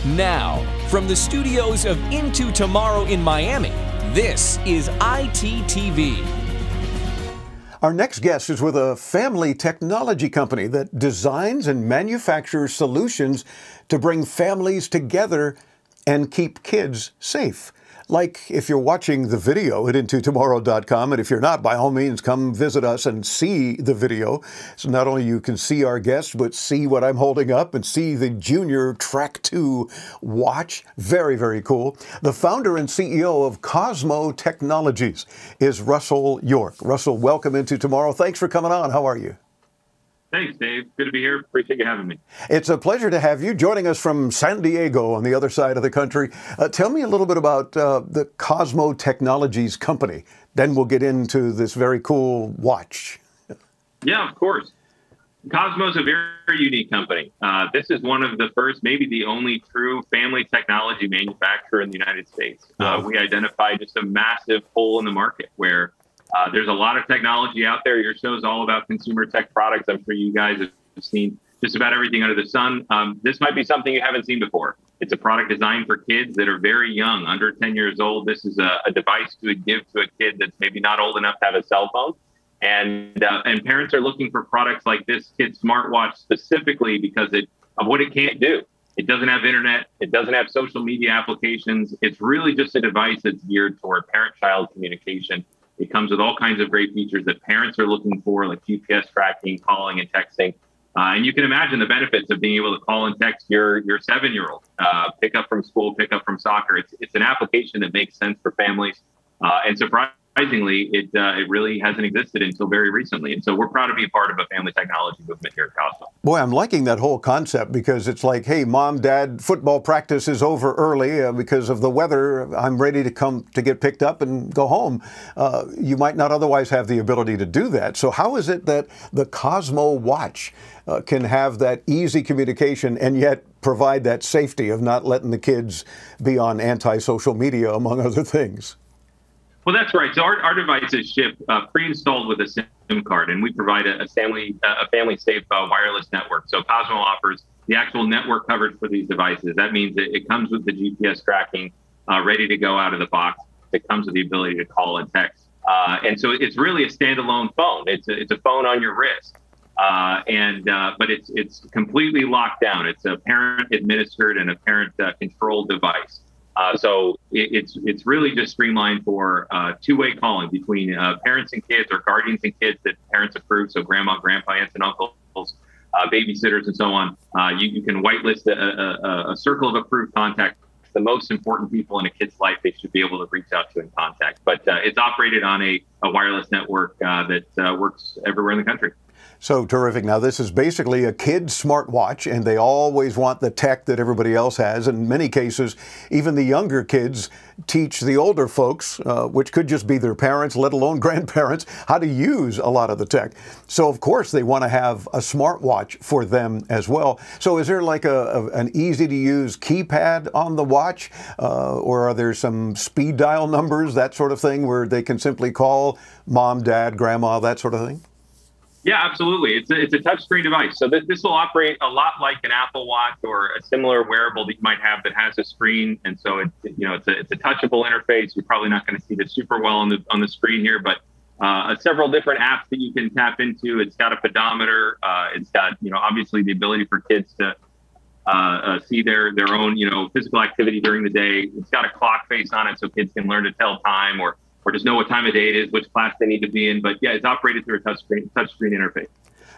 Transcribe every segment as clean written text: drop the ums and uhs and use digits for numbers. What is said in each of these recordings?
Now, from the studios of Into Tomorrow in Miami, this is ITTV. Our next guest is with a family technology company that designs and manufactures solutions to bring families together and keep kids safe. Like if you're watching the video at intotomorrow.com, and if you're not, by all means, come visit us and see the video. So not only you can see our guests, but see what I'm holding up and see the JrTrack 2 watch. Very, very cool. The founder and CEO of COSMO Technologies is Russell York. Russell, welcome into Tomorrow. Thanks for coming on. How are you? Thanks, Dave. Good to be here. Appreciate you having me. It's a pleasure to have you joining us from San Diego on the other side of the country. Tell me a little bit about the COSMO Technologies company. Then we'll get into this very cool watch. Yeah, of course. Cosmo is a very, very unique company. This is one of the first, maybe the only true family technology manufacturer in the United States. Wow. We identified just a massive hole in the market where there's a lot of technology out there. Your show is all about consumer tech products. I'm sure you guys have seen just about everything under the sun. This might be something you haven't seen before. It's a product designed for kids that are very young, under 10 years old. This is a device to give to a kid that's maybe not old enough to have a cell phone. And parents are looking for products like this kid's smartwatch specifically because of what it can't do. It doesn't have internet. It doesn't have social media applications. It's really just a device that's geared toward parent-child communication. It comes with all kinds of great features that parents are looking for, like GPS tracking, calling, and texting. And you can imagine the benefits of being able to call and text your 7-year-old, pick up from school, pick up from soccer. It's an application that makes sense for families. And surprisingly, it really hasn't existed until very recently. And so we're proud to be a part of a family technology movement here at Cosmo. Boy, I'm liking that whole concept because it's like, hey, mom, dad, football practice is over early because of the weather. I'm ready to come to get picked up and go home. You might not otherwise have the ability to do that. So how is it that the COSMO watch can have that easy communication and yet provide that safety of not letting the kids be on anti-social media, among other things? Well, that's right. So our devices ship pre-installed with a SIM card, and we provide a family-safe wireless network. So Cosmo offers the actual network coverage for these devices. That means that it comes with the GPS tracking ready to go out of the box. It comes with the ability to call and text. And so it's really a standalone phone. It's a phone on your wrist. But it's completely locked down. It's a parent-administered and a parent-controlled device. So it's really just streamlined for two-way calling between parents and kids, or guardians and kids that parents approve. So grandma, grandpa, aunts and uncles, babysitters, and so on. You can whitelist a circle of approved contacts. The most important people in a kid's life they should be able to reach out to and contact. But it's operated on a wireless network that works everywhere in the country. So terrific. Now, this is basically a kid's smartwatch, and they always want the tech that everybody else has. In many cases, even the younger kids teach the older folks, which could just be their parents, let alone grandparents, how to use a lot of the tech. So, of course, they want to have a smartwatch for them as well. So is there like an easy-to-use keypad on the watch, or are there some speed dial numbers, that sort of thing, where they can simply call mom, dad, grandma, that sort of thing? Yeah, absolutely. It's a touchscreen device. So this will operate a lot like an Apple Watch or a similar wearable that you might have that has a screen. And so it's a touchable interface. You're probably not going to see this super well on the screen here, but several different apps that you can tap into. It's got a pedometer. It's got obviously the ability for kids to see their own physical activity during the day. It's got a clock face on it so kids can learn to tell time or just know what time of day it is, which class they need to be in. But yeah, it's operated through a touchscreen interface.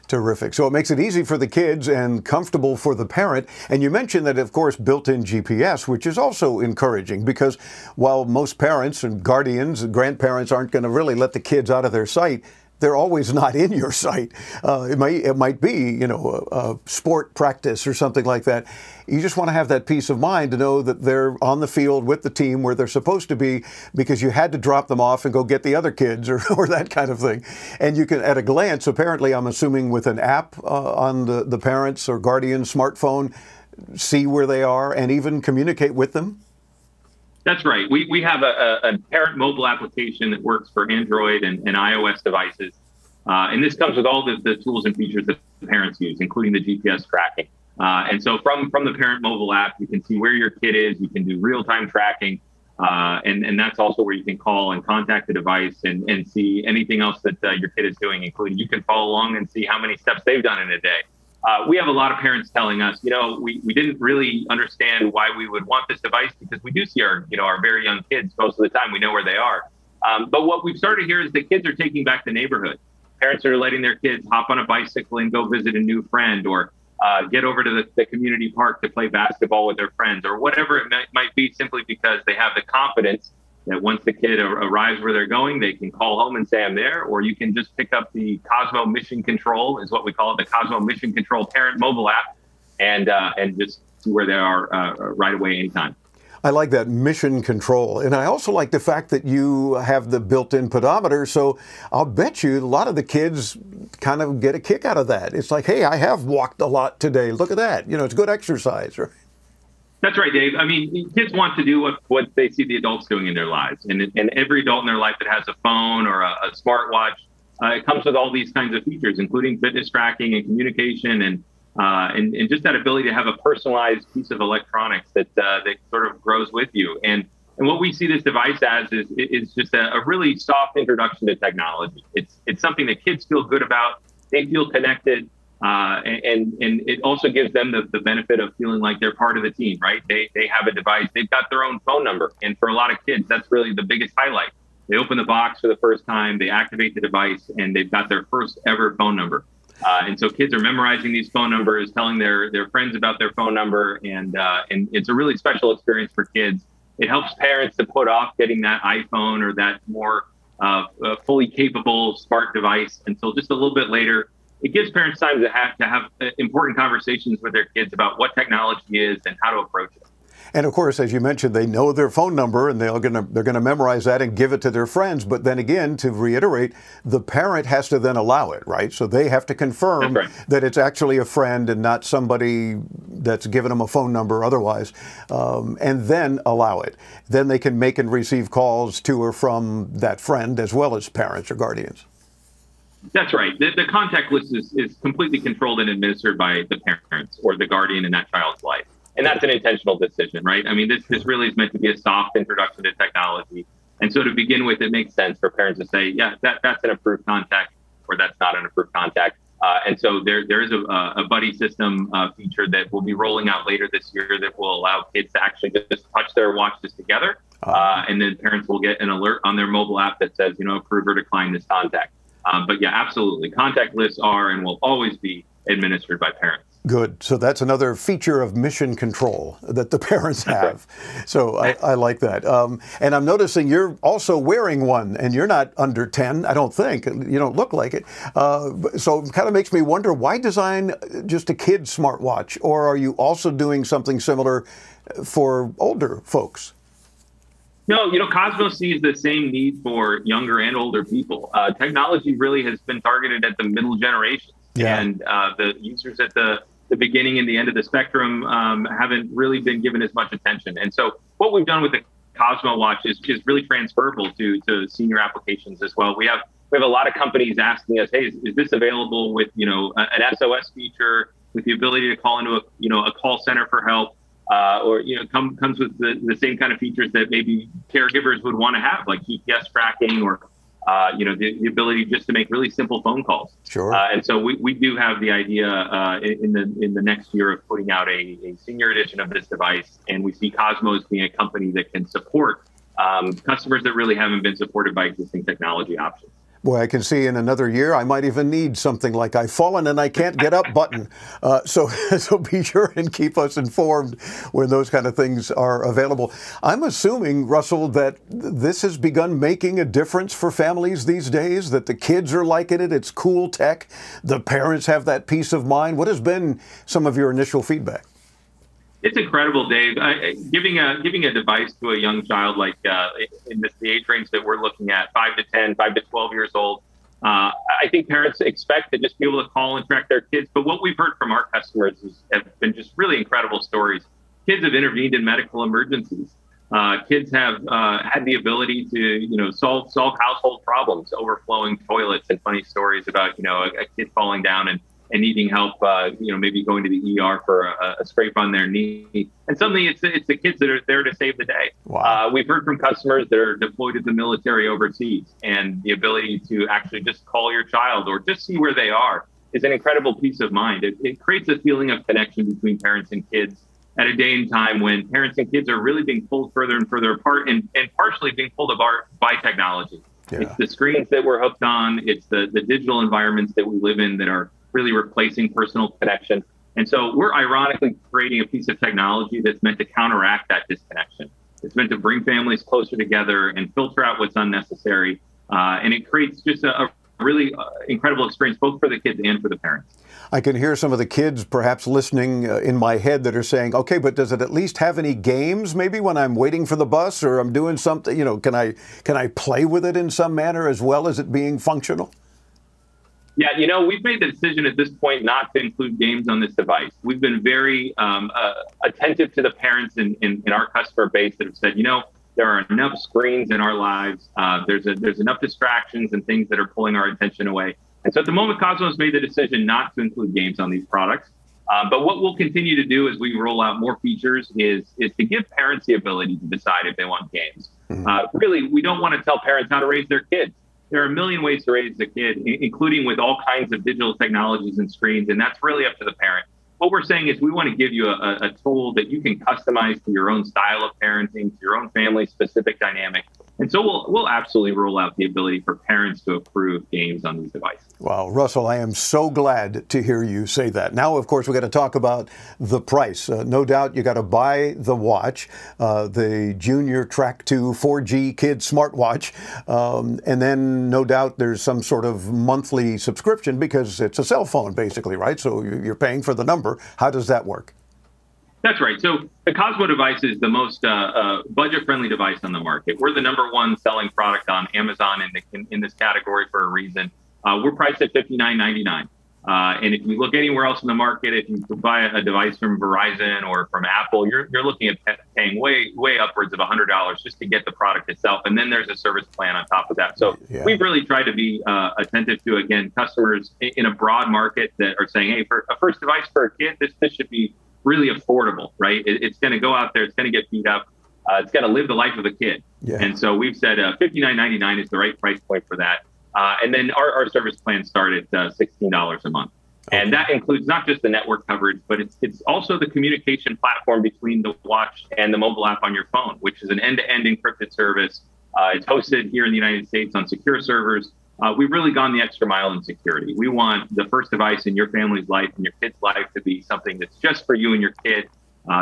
Terrific. So it makes it easy for the kids and comfortable for the parent. And you mentioned that, of course, built-in GPS, which is also encouraging because while most parents and guardians and grandparents aren't going to really let the kids out of their sight, they're always not in your sight. It might be, a sport practice or something like that. You just want to have that peace of mind to know that they're on the field with the team where they're supposed to be because you had to drop them off and go get the other kids or that kind of thing. And you can, at a glance, apparently, I'm assuming with an app on the parents' or guardian's smartphone, see where they are and even communicate with them. That's right. We have a parent mobile application that works for Android and iOS devices. And this comes with all the tools and features that parents use, including the GPS tracking. And so from the parent mobile app, you can see where your kid is. You can do real-time tracking. And that's also where you can call and contact the device and see anything else that your kid is doing, including you can follow along and see how many steps they've done in a day. We have a lot of parents telling us, we didn't really understand why we would want this device because we do see our very young kids most of the time. We know where they are. But what we've started here is the kids are taking back the neighborhood. Parents are letting their kids hop on a bicycle and go visit a new friend, or get over to the community park to play basketball with their friends, or whatever it might be, simply because they have the confidence that once the kid arrives where they're going, they can call home and say, I'm there. Or you can just pick up the COSMO Mission Control, is what we call it, the COSMO Mission Control parent mobile app, and just see where they are right away anytime. I like that mission control. And I also like the fact that you have the built-in pedometer. So I'll bet you a lot of the kids kind of get a kick out of that. It's like, hey, I have walked a lot today. Look at that. It's good exercise. That's right, Dave. I mean, kids want to do what they see the adults doing in their lives. And every adult in their life that has a phone or a smartwatch, it comes with all these kinds of features, including fitness tracking and communication and just that ability to have a personalized piece of electronics that sort of grows with you. And what we see this device as is just a really soft introduction to technology. It's something that kids feel good about. They feel connected. And it also gives them the benefit of feeling like they're part of the team, right? They have a device. They've got their own phone number. And for a lot of kids, that's really the biggest highlight. They open the box for the first time, they activate the device, and they've got their first ever phone number. And so kids are memorizing these phone numbers, telling their friends about their phone number, and it's a really special experience for kids. It helps parents to put off getting that iPhone or that more fully capable smart device until just a little bit later. It gives parents time to have important conversations with their kids about what technology is and how to approach it. And of course, as you mentioned, they know their phone number and they're going to memorize that and give it to their friends. But then again, to reiterate, the parent has to then allow it, right? So they have to confirm that it's actually a friend and not somebody that's given them a phone number otherwise, and then allow it. Then they can make and receive calls to or from that friend as well as parents or guardians. That's right. The contact list is completely controlled and administered by the parents or the guardian in that child's life. And that's an intentional decision, right? I mean, this really is meant to be a soft introduction to technology. And so to begin with, it makes sense for parents to say, yeah, that's an approved contact, or that's not an approved contact. And so there is a buddy system feature that will be rolling out later this year that will allow kids to actually just touch their watches together. And then parents will get an alert on their mobile app that says, approve or decline this contact. But yeah, absolutely. Contact lists are and will always be administered by parents. Good. So that's another feature of mission control that the parents have. So I like that. And I'm noticing you're also wearing one, and you're not under 10, I don't think. You don't look like it. So it kind of makes me wonder, why design just a kid's smartwatch? Or are you also doing something similar for older folks? No, COSMO sees the same need for younger and older people. Technology really has been targeted at the middle generation. Yeah. And the users at the beginning and the end of the spectrum haven't really been given as much attention. And so what we've done with the COSMO watch is really transferable to senior applications as well. We have a lot of companies asking us, hey, is this available with an SOS feature, with the ability to call into a call center for help, or comes with the same kind of features that maybe caregivers would want to have, like GPS tracking or the ability just to make really simple phone calls. Sure. And so we do have the idea in the next year of putting out a senior edition of this device, and we see COSMO as being a company that can support customers that really haven't been supported by existing technology options. Boy, I can see in another year I might even need something like "I've fallen and I can't get up" button. So be sure and keep us informed when those kind of things are available. I'm assuming, Russell, that this has begun making a difference for families these days, that the kids are liking it, it's cool tech, the parents have that peace of mind. What has been some of your initial feedback? It's incredible, Dave. Giving a device to a young child, like in the age range that we're looking at, 5 to 10, 5 to 12 years old, I think parents expect to just be able to call and track their kids. But what we've heard from our customers have been just really incredible stories. Kids have intervened in medical emergencies. Kids have had the ability to solve household problems, overflowing toilets, and funny stories about a kid falling down and and needing help, maybe going to the ER for a scrape on their knee. And suddenly it's the kids that are there to save the day. Wow. We've heard from customers that are deployed to the military overseas, and the ability to actually just call your child or just see where they are is an incredible peace of mind. It creates a feeling of connection between parents and kids at a day and time when parents and kids are really being pulled further and further apart and partially being pulled apart by technology. Yeah. It's the screens that we're hooked on. It's the digital environments that we live in that are really replacing personal connection. And so we're ironically creating a piece of technology that's meant to counteract that disconnection. It's meant to bring families closer together and filter out what's unnecessary. And it creates just a really incredible experience, both for the kids and for the parents. I can hear some of the kids perhaps listening in my head that are saying, okay, but does it at least have any games maybe when I'm waiting for the bus or I'm doing something, can I play with it in some manner as well as it being functional? Yeah, we've made the decision at this point not to include games on this device. We've been very attentive to the parents in our customer base that have said, there are enough screens in our lives. There's enough distractions and things that are pulling our attention away. And so at the moment, COSMO has made the decision not to include games on these products. But what we'll continue to do as we roll out more features is to give parents the ability to decide if they want games. Mm-hmm. Really, we don't want to tell parents how to raise their kids. There are a million ways to raise a kid, including with all kinds of digital technologies and screens, and that's really up to the parent. What we're saying is we want to give you a tool that you can customize to your own style of parenting, to your own family-specific dynamic. And so we'll absolutely roll out the ability for parents to approve games on these devices. Wow, Russell, I am so glad to hear you say that. Now, of course, we've got to talk about the price. No doubt you got to buy the watch, the JrTrack 2 4G Kid Smartwatch, and then no doubt there's some sort of monthly subscription because it's a cell phone, basically, right? So you're paying for the number. How does that work? That's right. So the COSMO device is the most budget-friendly device on the market. We're the #1 selling product on Amazon in this category for a reason. We're priced at $59.99. And if you look anywhere else in the market, if you buy a device from Verizon or from Apple, you're looking at paying way upwards of $100 just to get the product itself. And then there's a service plan on top of that. So we've really tried to be attentive to, again, customers in a broad market that are saying, hey, for a first device for a kid, this should be really affordable, right? It's going to go out there, it's going to get beat up, it's going to live the life of a kid. Yeah. And so we've said $59.99 is the right price point for that. And then our service plans start at $16 a month. Okay. And that includes not just the network coverage, but it's also the communication platform between the watch and the mobile app on your phone, which is an end-to-end encrypted service. It's hosted here in the United States on secure servers. We've really gone the extra mile in security. We want the first device in your family's life and your kid's life to be something that's just for you and your kid.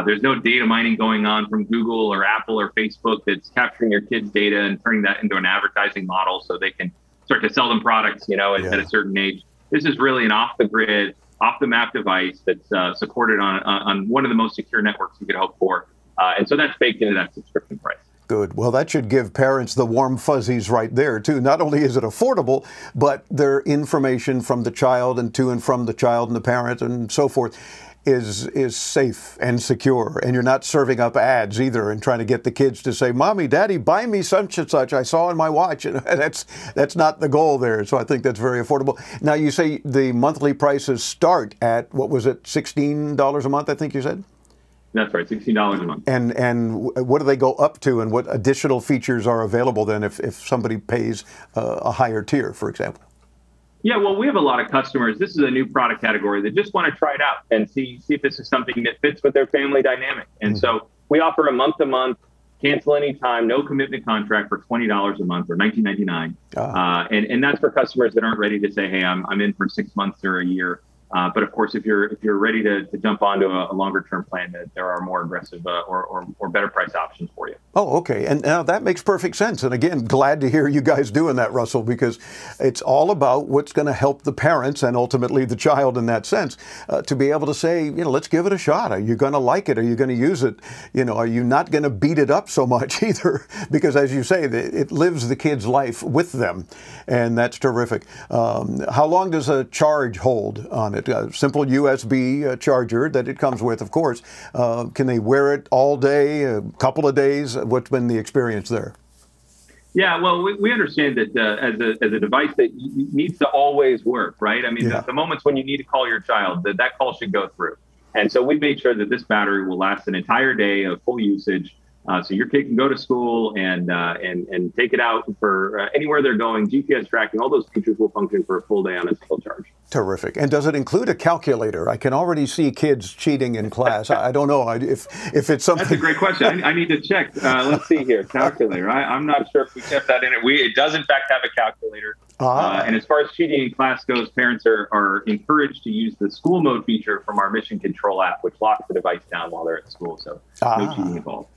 There's no data mining going on from Google or Apple or Facebook that's capturing your kid's data and turning that into an advertising model so they can start to sell them products, at a certain age. This is really an off-the-grid, off-the-map device that's supported on one of the most secure networks you could hope for. And so that's baked into that subscription price. Good. Well, that should give parents the warm fuzzies right there, too. Not only is it affordable, but their information from the child and to and from the child and the parent and so forth is safe and secure. And you're not serving up ads either and trying to get the kids to say, Mommy, Daddy, buy me such and such I saw in my watch. And that's not the goal there. So I think that's very affordable. Now, you say the monthly prices start at, what was it, $16 a month, I think you said? That's right, $16 a month. And what do they go up to, and what additional features are available then if somebody pays a higher tier, for example? Yeah, well, we have a lot of customers. This is a new product category that just want to try it out and see if this is something that fits with their family dynamic. And so we offer a month-to-month, cancel anytime, no commitment contract for $20 a month or $19.99. And that's for customers that aren't ready to say, hey, I'm in for 6 months or a year. But of course, if you're ready to jump onto a longer term plan, there are more aggressive or better price options for you. Oh, okay. And now that makes perfect sense. And again, glad to hear you guys doing that, Russell, because it's all about what's going to help the parents and ultimately the child in that sense to be able to say, let's give it a shot. Are you going to like it? Are you going to use it? Are you not going to beat it up so much either? Because as you say, it lives the kid's life with them. And that's terrific. How long does a charge hold on it? A simple USB charger that it comes with, of course. Can they wear it all day, a couple of days? What's been the experience there? Yeah, well, we understand that as a device that needs to always work, right? I mean, the moments when you need to call your child, that call should go through. And so we made sure that this battery will last an entire day of full usage. So your kid can go to school and take it out for anywhere they're going. GPS tracking, all those features will function for a full day on a single charge. Terrific. And does it include a calculator? I can already see kids cheating in class. I don't know if it's something. That's a great question. I need to check. Let's see here. Calculator. I'm not sure if we kept that in it. It does, in fact, have a calculator. And as far as cheating in class goes, parents are encouraged to use the school mode feature from our mission control app, which locks the device down while they're at school. So no cheating involved.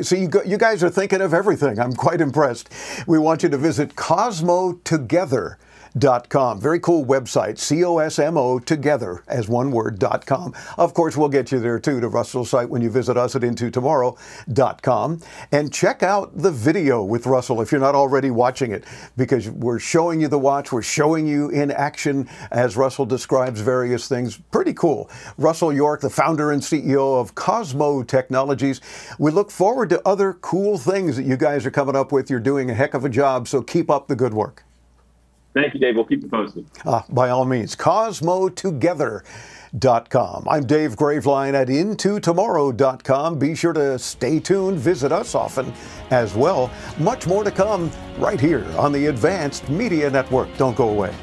So you guys are thinking of everything. I'm quite impressed. We want you to visit COSMOtogether.com. Very cool website, COSMO together as one word.com. Of course, we'll get you there too, to Russell's site when you visit us at intotomorrow.com. And check out the video with Russell if you're not already watching it, because we're showing you the watch, we're showing you in action as Russell describes various things. Pretty cool. Russell York, the founder and CEO of COSMO Technologies. We look forward to other cool things that you guys are coming up with. You're doing a heck of a job, so keep up the good work. Thank you, Dave. We'll keep you posted. By all means, COSMOtogether.com. I'm Dave Graveline at intotomorrow.com. Be sure to stay tuned. Visit us often as well. Much more to come right here on the Advanced Media Network. Don't go away.